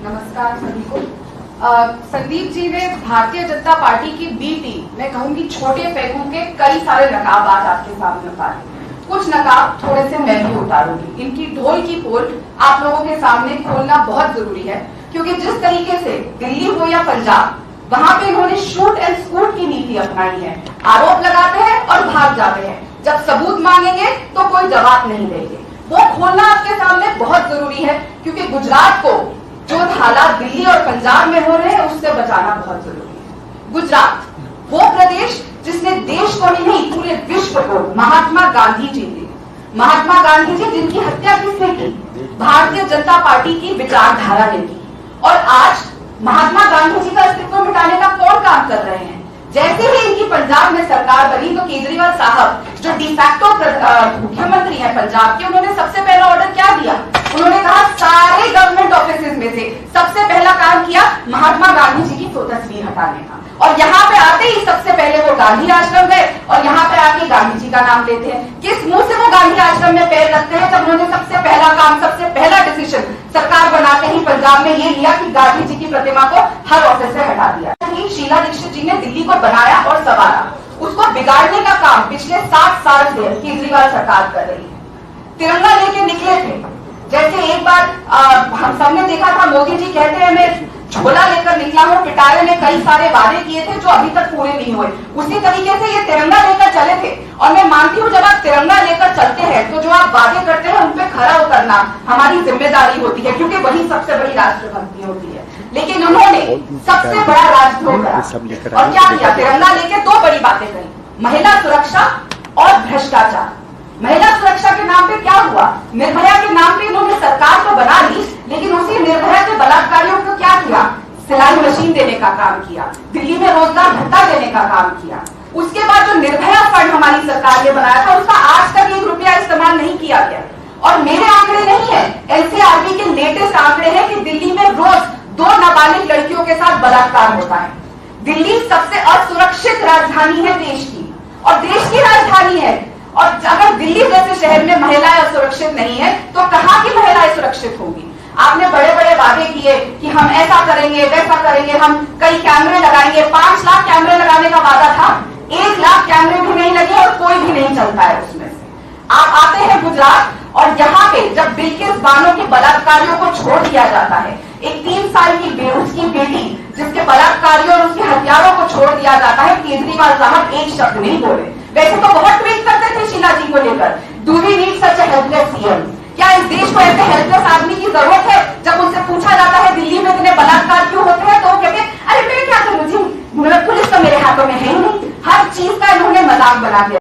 नमस्कार सभी को। संदीप जी ने भारतीय जनता पार्टी की बी टीम, मैं कहूंगी छोटे पैगों के कई सारे नकाब आज आपके सामने उतारे। कुछ नकाब थोड़े से मैं भी उतारूंगी। इनकी ढोल की पोल आप लोगों के सामने खोलना बहुत जरूरी है, क्योंकि जिस तरीके से दिल्ली हो या पंजाब, वहां पे इन्होंने शूट एंड स्कूट की नीति अपनाई है। आरोप लगाते हैं और भाग जाते हैं, जब सबूत मांगेंगे तो कोई जवाब नहीं देंगे। वो खोलना आपके सामने बहुत जरूरी है, क्योंकि गुजरात को जो हालात दिल्ली और पंजाब में हो रहे हैं उससे बचाना बहुत जरूरी है। गुजरात वो प्रदेश जिसने देश को ही नहीं पूरे विश्व को महात्मा गांधी जी ने, महात्मा गांधी जी जिनकी हत्या किसने की? भारतीय जनता पार्टी की विचारधारा ने की। और आज महात्मा गांधी जी का अस्तित्व मिटाने का कौन काम कर रहे हैं? जैसे ही इनकी पंजाब में सरकार बनी तो केजरीवाल साहब जो डिफैक्टो मुख्यमंत्री हैं पंजाब के, उन्होंने सबसे पहला ऑर्डर क्या दिया? उन्होंने कहा सारे गवर्नमेंट ऑफिसेज में से सबसे पहला काम किया महात्मा गांधी जी की तस्वीर हटाने का। और यहाँ पे आते ही सबसे पहले वो गांधी आश्रम गए और यहाँ पे आके गांधी जी का नाम लेते हैं। किस मुंह से वो गांधी आश्रम में पैर रखते हैं, जब उन्होंने सबसे पहला काम, सबसे पहला डिसीजन सरकार बनाते ही पंजाब में ये लिया कि गांधी जी की प्रतिमा को हर ऑफिस से हटा दिया। शीला दीक्षित जी ने दिल्ली को बनाया और संवारा, उसको बिगाड़ने का काम पिछले 7 साल से केजरीवाल सरकार कर रही है। तिरंगा लेके निकले थे, जैसे एक बार हम सबने देखा था, मोदी जी कहते हैं मैं झोला लेकर निकला हूं, पिटारे ने कई सारे वादे किए थे जो अभी तक पूरे नहीं हुए। उसी तरीके से ये तिरंगा लेकर चले थे। और मैं मानती हूँ जब आप तिरंगा लेकर चलते हैं तो जो आप वादे करते हैं उन पे खरा उतरना हमारी जिम्मेदारी होती है, क्योंकि वही सबसे बड़ी राष्ट्रभक्ति होती है। लेकिन उन्होंने सबसे बड़ा राजद्रोह करा और क्या किया? तिरंगा लेके 2 बड़ी बातें कही, महिला सुरक्षा और भ्रष्टाचार। महिला सुरक्षा के नाम पे क्या हुआ? निर्भया के नाम पे इन्होंने सरकार तो बना ली, लेकिन उसी निर्भया के बलात्कारियों को क्या किया? सिलाई मशीन देने का काम किया, दिल्ली में रोजगार भत्ता देने का काम किया। उसके बाद जो निर्भया फंड हमारी सरकार ने बनाया था, उसका आज तक 1 रुपया इस्तेमाल नहीं किया गया। और मेरे आंकड़े नहीं है, एनसीआरबी के लेटेस्ट आंकड़े हैं कि दिल्ली में रोज 2 नाबालिग लड़कियों के साथ बलात्कार होता है। दिल्ली सबसे असुरक्षित राजधानी है देश की, और देश की राजधानी है। और अगर दिल्ली जैसे शहर में महिलाएं असुरक्षित नहीं है तो कहां की महिलाएं सुरक्षित होंगी? आपने बड़े बड़े वादे किए कि हम ऐसा करेंगे, वैसा करेंगे, हम कई कैमरे लगाएंगे। 5 लाख कैमरे लगाने का वादा था, 1 लाख कैमरे भी नहीं लगे और कोई भी नहीं चलता है उसमें से। आप आते हैं गुजरात और यहाँ पे जब बिल्किस बानो के बलात्कारियों को छोड़ दिया जाता है, एक 3 साल की उसकी बेटी जिसके बलात्कारियों और उसके हत्यारों को छोड़ दिया जाता है, केजरीवाल साहब एक शब्द नहीं बोले। वैसे तो बहुत ट्वीट करते थे शीला जी को लेकर, do we need such a helpless CM? क्या इस देश को ऐसे हेल्पलेस आदमी की जरूरत है? जब उनसे पूछा जाता है दिल्ली में इतने बलात्कार क्यों होते हैं, तो वो कहते हैं अरे मैं क्या करूं जी, पुलिस तो मेरे हाथों में है ही नहीं। हर चीज का इन्होंने मजाक बना दिया।